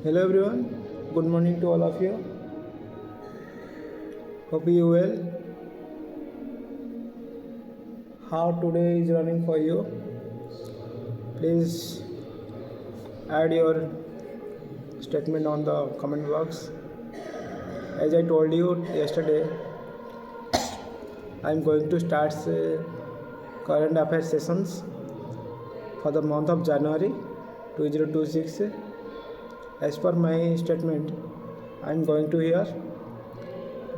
Hello everyone, good morning to all of you. Hope you well. How today is running for you? Please add your statement on the comment box. As I told you yesterday, I am going to start current affairs sessions for the month of January 2026. As per my statement, I am going to here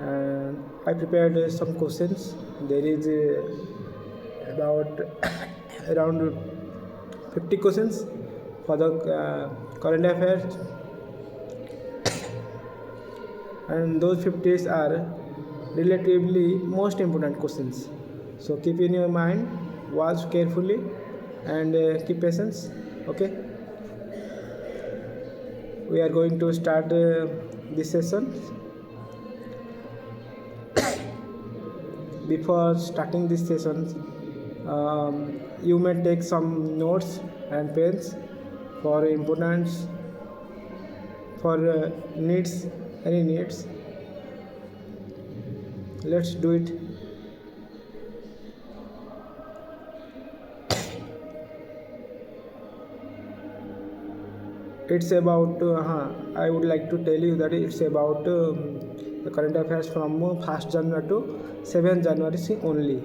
and I prepared some questions. There is about around 50 questions for the current affairs, and those 50 are relatively most important questions. So keep in your mind, watch carefully, and keep patience. Okay, we are going to start this session. Before starting this session, you may take some notes and pens for importance, for needs, any needs. Let's do it. It's about I would like to tell you that it's about the current affairs from 1st January to 7th January only.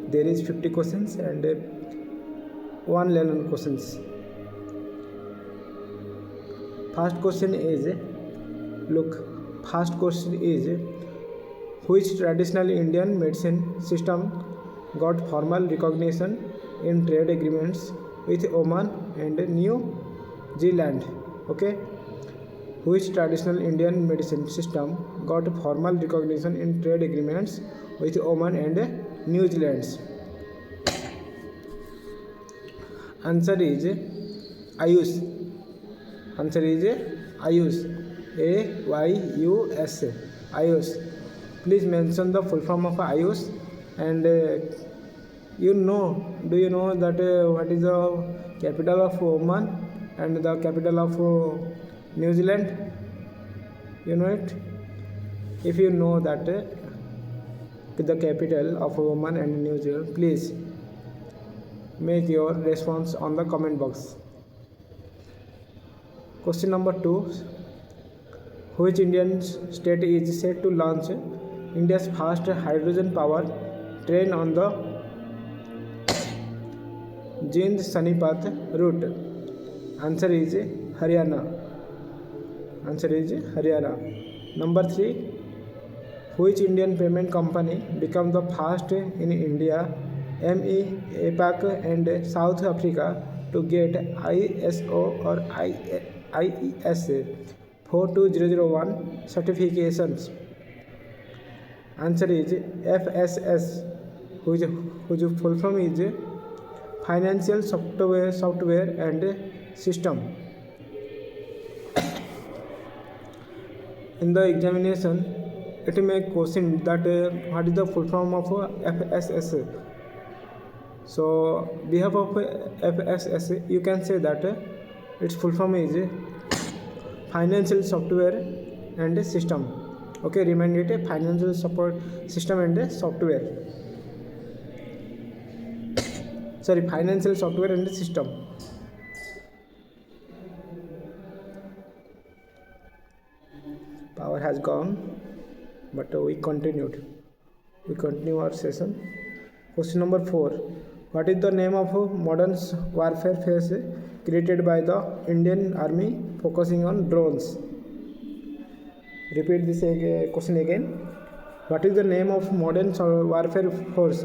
There is 50 questions and 1 learner questions. First question is, which traditional Indian medicine system got formal recognition in trade agreements with Oman and New Zealand? Okay, which traditional Indian medicine system got formal recognition in trade agreements with Oman and New Zealand? Answer is Ayush. Answer is Ayush. AYUS. Ayush. Please mention the full form of Ayush, and do you know that what is the capital of Oman and the capital of New Zealand? You know it? If you know that the capital of Oman and New Zealand, please make your response on the comment box. Question number 2. Which Indian state is set to launch India's first hydrogen powered train on the Jind Sonipat route? Answer is Haryana. Answer is Haryana. Number 3. Which Indian payment company became the first in India, ME, APAC and South Africa to get ISO or IES 42001 certifications? Answer is FSS, whose full form is Financial Software and System. In the examination, it may question that what is the full form of FSS. So, behalf of FSS, you can say that its full form is Financial Software and System. Okay, remind it, Financial Support System and Software. Sorry, Financial Software and System. Power has gone, but we continued. We continue our session. Question number 4. What is the name of modern warfare phase created by the Indian Army focusing on drones? Repeat this question again. What is the name of modern warfare force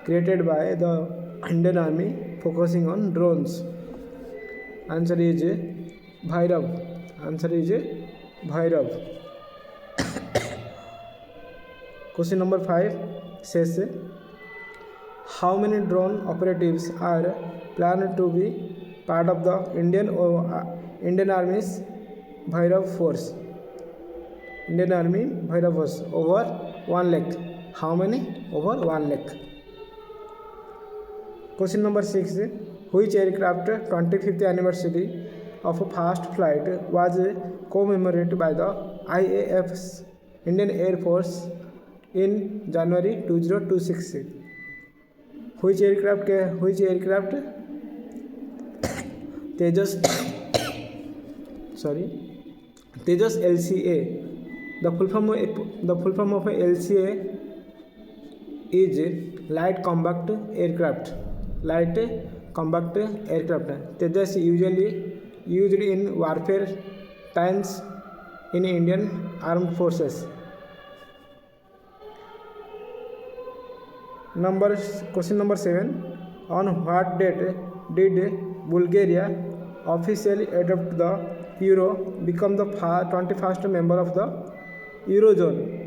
created by the Indian Army focusing on drones? Answer is Bhairav. Answer is Bhairav. Question number 5 says, how many drone operatives are planned to be part of the Indian Army's Bhairav force? Indian Army Bhairav force over 1 lakh. How many? Over 1 lakh. Question number 6. Which aircraft 25th anniversary of a first flight was commemorated by the IAF's Indian Air Force in January 2026? Which aircraft Tejas Tejas LCA. The full form of a LCA is light combat aircraft. Tejas usually used in warfare tanks in Indian Armed Forces. Question number 7. On what date did Bulgaria officially adopt the euro, become the 21st member of the Eurozone?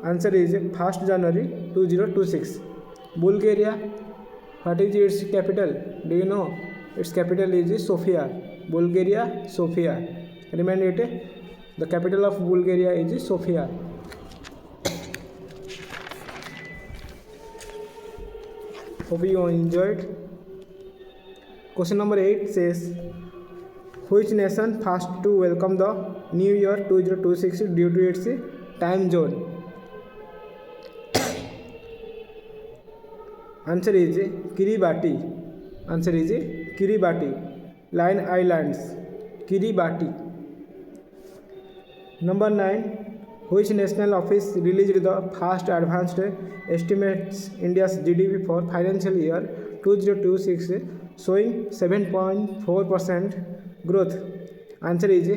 Answer is 1st January 2026. Bulgaria, what is its capital? Do you know? Its capital is Sofia. Bulgaria, Sofia. Remind it. The capital of Bulgaria is Sofia. Hope you enjoyed. Question number 8 says, which nation first to welcome the New Year 2026 due to its time zone? Answer is Kiribati. Line Islands. Kiribati. Number 9. Which national office released the first advanced estimates India's GDP for financial year 2026 showing 7.4% growth? Answer is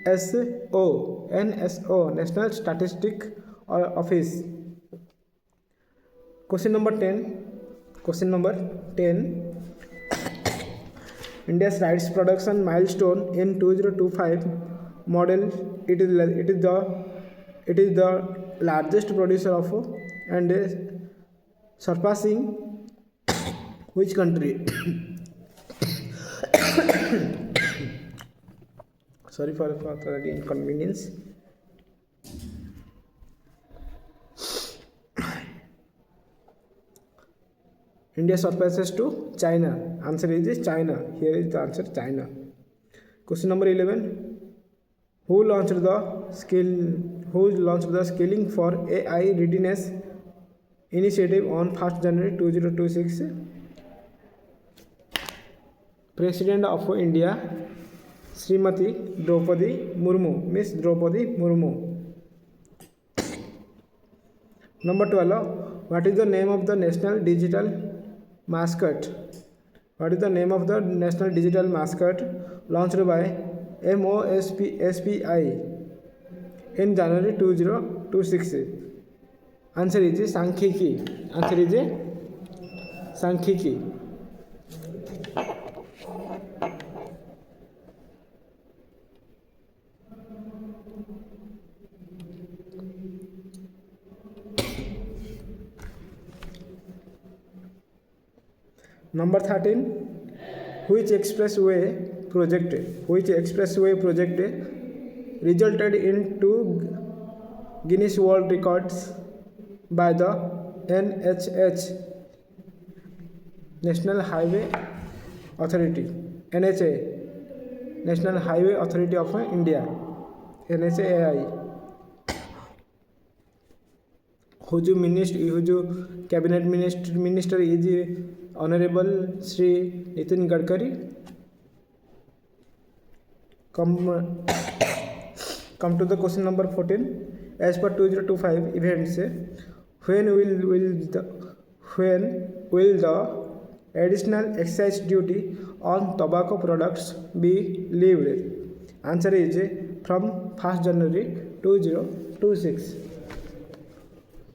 NSO, National Statistic Office. Question number 10. India's rice production milestone in 2025 model. It is the largest producer of and surpassing which country? Sorry for the inconvenience. India surpasses to China. Answer is China. Here is the answer, China. Question number 11. Who launched the Scaling for AI Readiness initiative on 1st January 2026? President of India, Srimati Draupadi Murmu. Miss Draupadi Murmu. Number 12. What is the name of the national digital mascot? Launched by MOSPI in January 2026? Answer is Sankhiki. Number 13. Which expressway project resulted in 2 Guinness World Records by the NHH, National Highway Authority, NHA, National Highway Authority of India, NHAI. whose cabinet minister is Honorable Shri Nitin Gadkari. Come to the question number 14. As per 2025 events, when will the additional excise duty on tobacco products be levied? Answer is from 1st January 2026.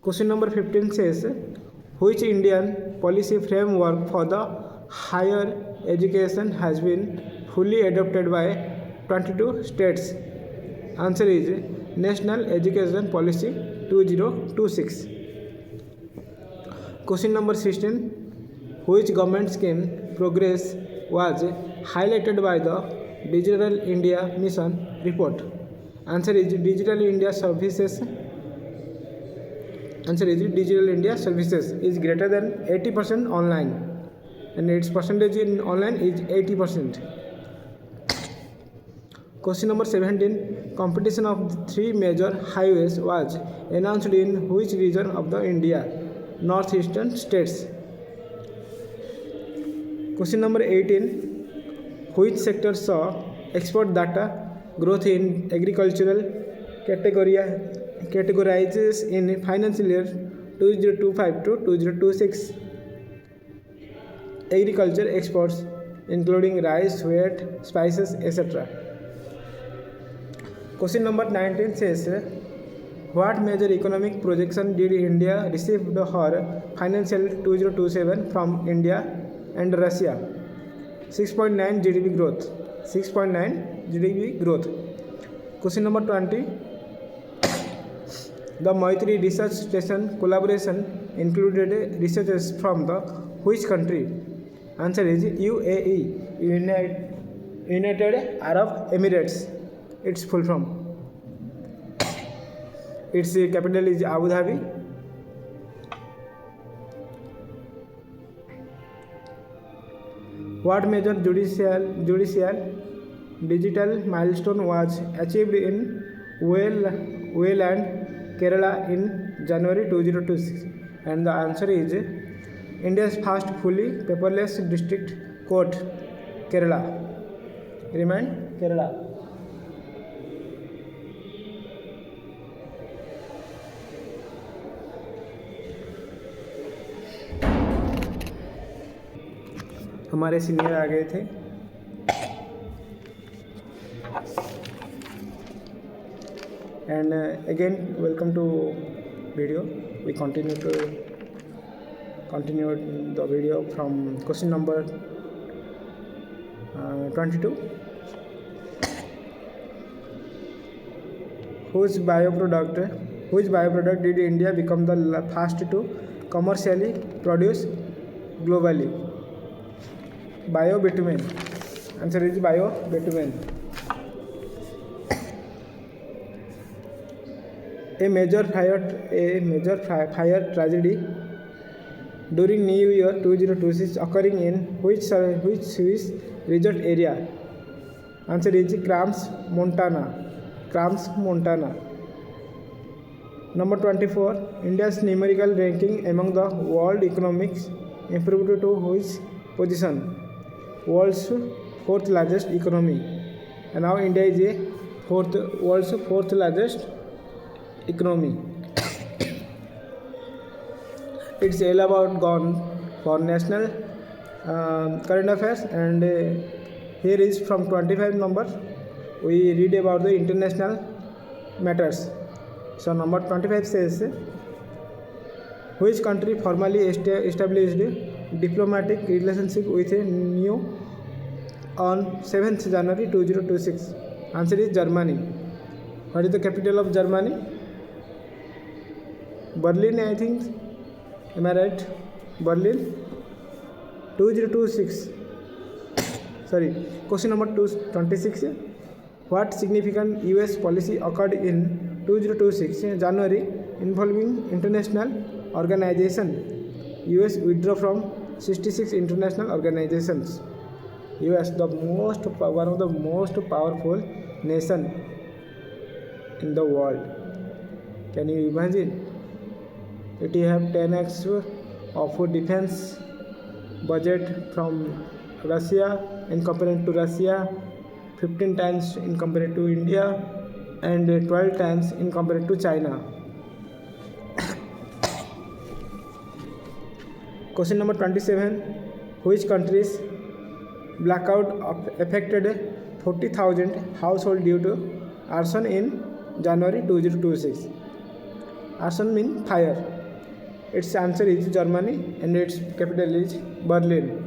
Question number 15 says, which Indian policy framework for the higher education has been fully adopted by 22 states? Answer is National Education Policy 2026. Question number 16. Which government scheme progress was highlighted by the Digital India Mission report? Answer is Digital India Services. Answer is Digital India services is greater than 80% online, and its percentage in online is 80%. Question number 17. Competition of the three major highways was announced in which region of the India? Northeastern states. Question number 18. Which sector saw export data growth in agricultural categorizes in financial year 2025 to 2026? Agriculture exports including rice, wheat, spices, etc. Question number 19 says, what major economic projection did India receive her financial 2027 from India and Russia? 6.9 GDP growth. 6.9 GDP growth. Question number 20. The Maitri Research Station collaboration included researchers from the which country? Answer is UAE, United Arab Emirates. Its full form. Its capital is Abu Dhabi. What major judicial digital milestone was achieved in Wayland, Kerala in January 2026? And the answer is India's first fully paperless district court, Kerala. Remind Kerala. हमारे senior आ गए थे. And again welcome to video. We continue the video from question number 22. Which bioproduct did India become the first to commercially produce globally? Biobitumen. Answer is biobitumen. A major fire tragedy during New Year 2026 occurring in which Swiss resort area? Answer is Crans, Montana. Number 24. India's numerical ranking among the world economics improved to which position? World's fourth largest economy. And now India is a world's fourth largest economy. It's all about gone for national current affairs, and here is from 25 number we read about the international matters. So number 25 says, which country formally established diplomatic relationship with new on 7th January 2026? Answer is Germany. What is the capital of Germany? Berlin, I think. Am I right? Berlin. 2026. Sorry. Question number 26. What significant US policy occurred in 2026 January involving international organization? US withdraw from 66 international organizations. US, one of the most powerful nation in the world. Can you imagine? It have 10x of defense budget from Russia in comparison to Russia, 15 times in comparison to India, and 12 times in comparison to China. Question number 27. Which country's blackout affected 40,000 households due to arson in January 2026? Arson means fire. Its answer is Germany, and its capital is Berlin.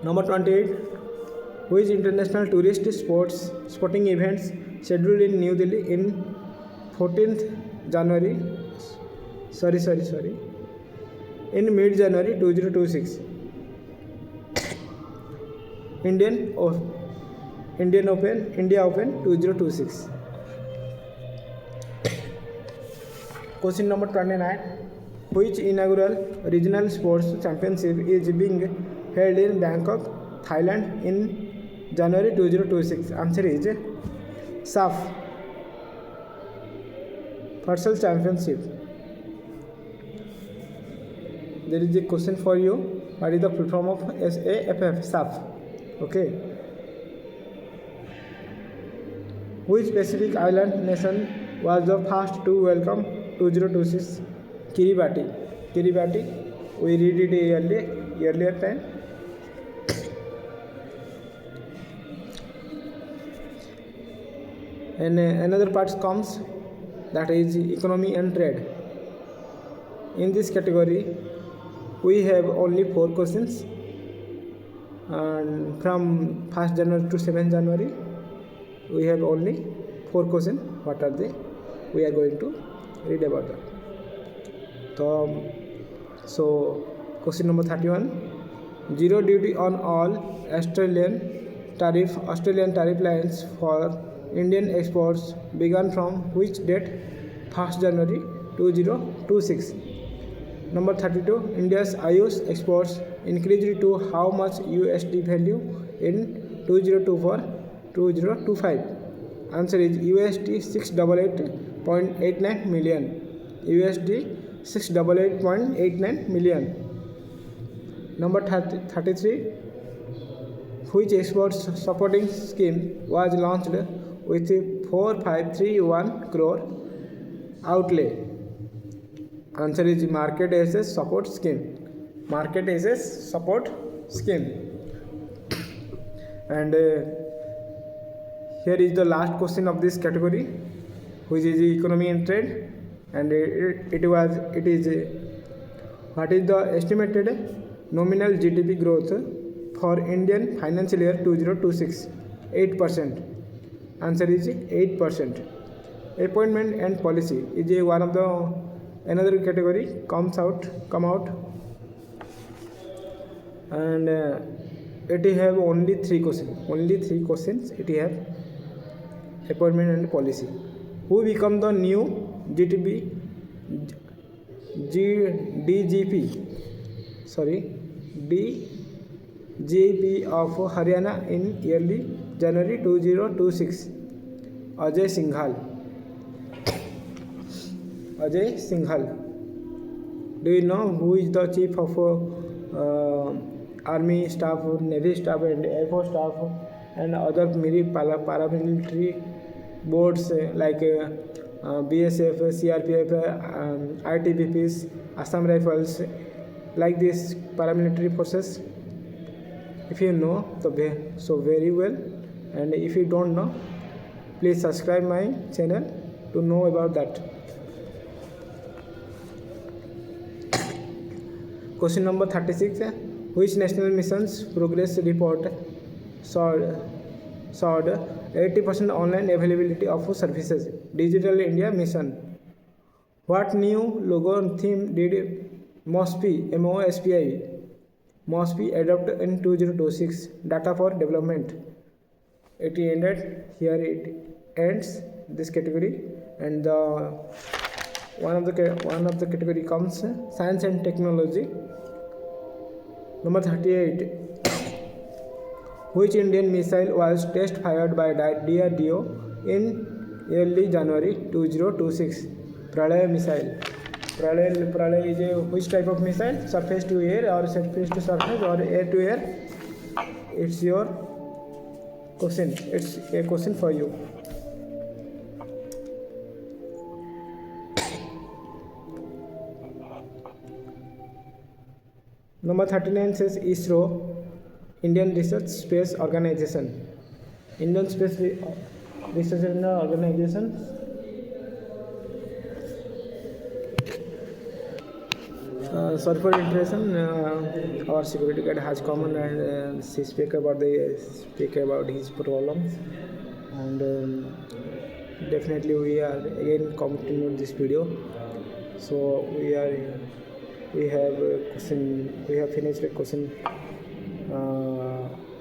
Number 28. Which international tourist sporting events scheduled in New Delhi in 14th January? In mid-January 2026. India Open 2026. Question number 29. Which inaugural regional sports championship is being held in Bangkok, Thailand in January 2026? Answer is SAF, Futsal Championship. There is a question for you. What is the full form of SAFF? SAF. Okay. Which Pacific island nation was the first to welcome 2026? Kiribati. Kiribati. We read it earlier time. And another part comes, that is economy and trade. In this category, we have only 4 questions, and from 1st January to 7th January we have only 4 questions. What are they? We are going to read about them. So question number 31. Zero duty on all Australian tariff lines for Indian exports began from which date? 1st January 2026. Number 32. India's Ayush exports increased to how much USD value in 2024-2025? Answer is USD 688.89 million. USD 688.89 million. Number 33. Which export supporting scheme was launched with 4531 crore outlay? Answer is Market Access Support Scheme. Market Access Support Scheme. And here is the last question of this category, which is economy and trade. And it is what is the estimated nominal GDP growth for Indian financial year 2026? 8%. Answer is 8%. Appointment and policy is one of the another category come out, and it have only 3 questions. It have appointment and policy. Who become the new DGP of Haryana in early January 2026? Ajay Singhal. Do you know who is the chief of army staff, navy staff, and air force staff, and other paramilitary boards like BSF, CRPF, ITBPs, Assam Rifles, like these paramilitary forces? If you know, so very well, and if you don't know, please subscribe my channel to know about that. Question number 36. Which national mission's progress report showed 80% online availability of services? Digital India Mission. What new logo theme did MOSPI adopt in 2026? Data for development. It ended here. It ends this category, and one of the category comes science and technology. Number 38. Which Indian missile was test fired by DRDO in early January 2026? Pralay missile. Pralay is which type of missile? Surface to air, or surface to surface, or air to air? It's your question. It's a question for you. Number 39 says ISRO, Indian Research Space Organization. Indian Space Research Organization. Sorry for interruption. Our security guard has come and she speak about his problems, and definitely we are again continue this video. So we have finished question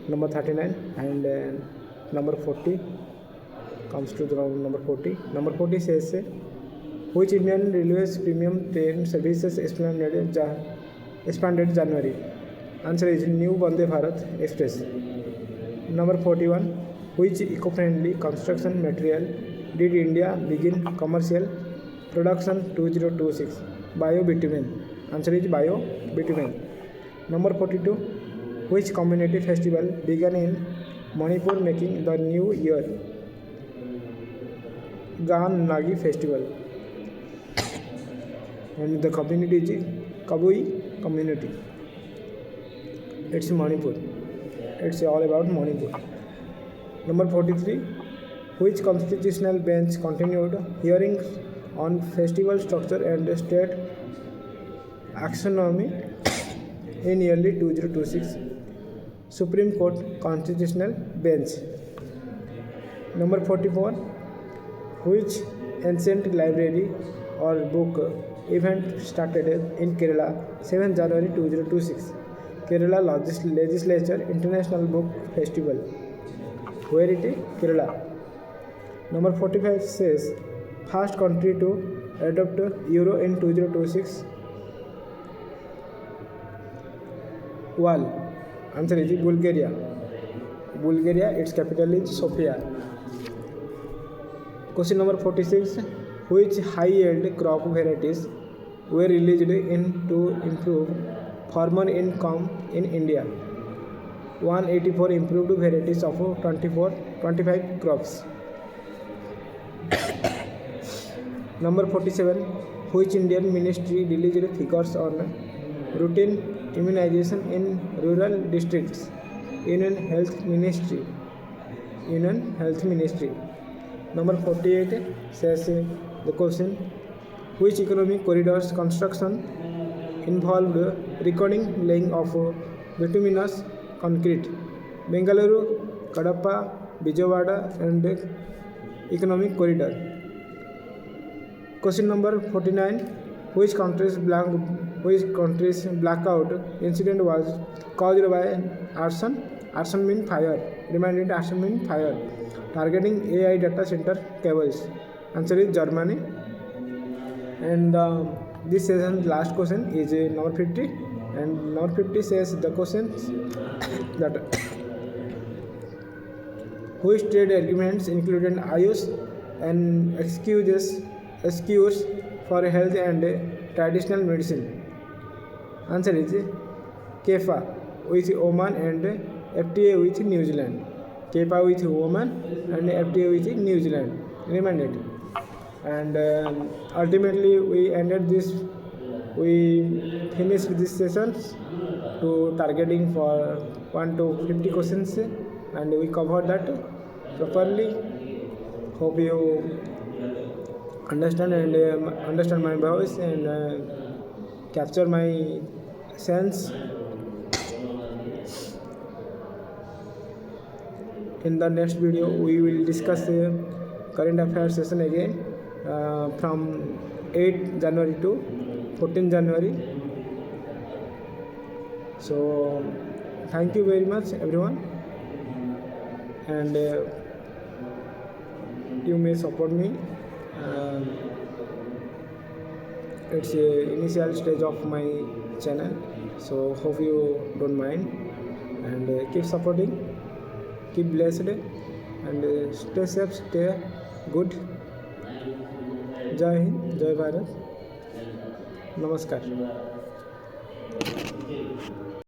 number 39, and number 40 comes to the number 40. Number 40 says Which Indian Railways premium train services expanded January? Answer is New Vande Bharat Express. Number 41. Which eco-friendly construction material did India begin commercial production 2026? Biobitumen. Answer is biobitumen. Number 42. Which community festival began in Manipur making the new year? Gan Nagi Festival. And the community is Kabui community. It's Manipur. It's all about Manipur. Number 43. Which constitutional bench continued hearings on festival structure and state autonomy in early 2026? Supreme Court Constitutional Bench. Number 44. Which ancient library or book event started in Kerala 7 January 2026? Kerala Legislature International Book Festival. Where it is? Kerala. Number 45 says first country to adopt Euro in 2026. Wal. Answer is Bulgaria. Bulgaria, its capital is Sofia. Question number 46. Which high-yield crop varieties were released in to improve farmer income in India? 184 improved varieties of 25 crops. Number 47. Which Indian ministry released figures on routine immunization in rural districts? Union Health Ministry. Number 48 says the question. Which economic corridors construction involved recording laying of bituminous concrete? Bengaluru, Kadapa, Vijayawada and economic corridor. Question number 49. Which country's blackout incident was caused by arson? Arson means fire. Remind it, arson means fire. Targeting AI data center cables. Answer is Germany. And this session's last question is number 50. And number 50 says the questions that which trade agreements included IUS and excuse for health and traditional medicine? Answer is KEFA with Oman and FTA with New Zealand. KEFA with Oman and FTA with New Zealand. Remind it. And ultimately we finished this session to targeting for 1 to 50 questions and we covered that properly. Hope you understand my voice and capture my sense. In the next video we will discuss current affairs session again from 8 January to 14 January. So thank you very much everyone, and you may support me. It's a initial stage of my channel, so hope you don't mind, and keep supporting, keep blessed, and stay safe, stay good. Jai Hind, Jai Bharat, Namaskar.